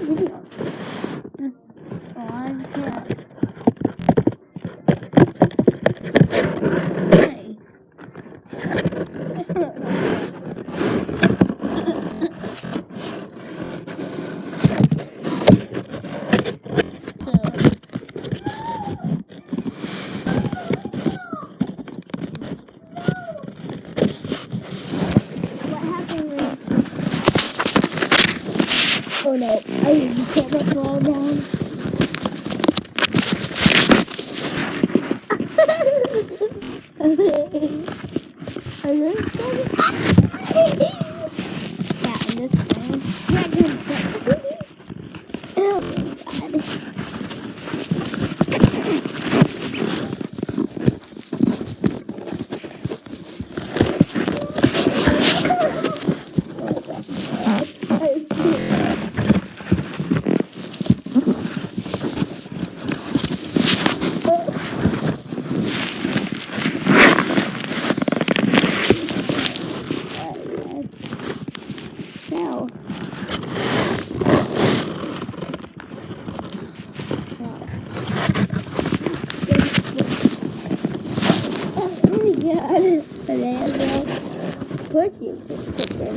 video. Oh, I can't. Hey. What happened when... Oh no, I put the ball down. I just got it. Yeah, I'm just playing. Oh my god. No. Oh my god. Banana. Cookie chicken.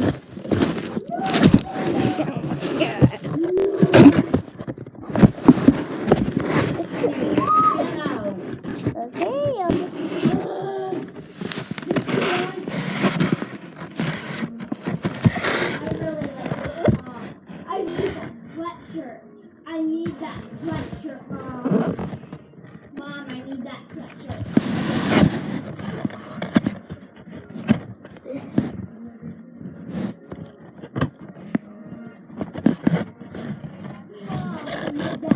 I need that sweatshirt, Mom. Mom, I need that sweatshirt. Mom, I need that.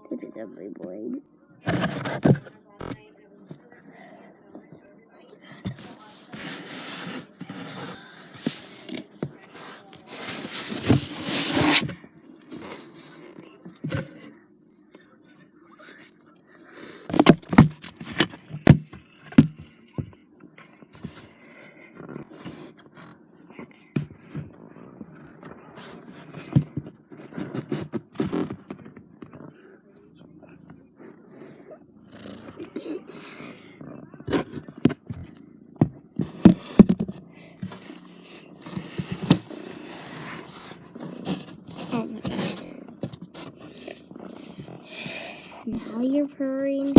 This is every boy. Now you're purring.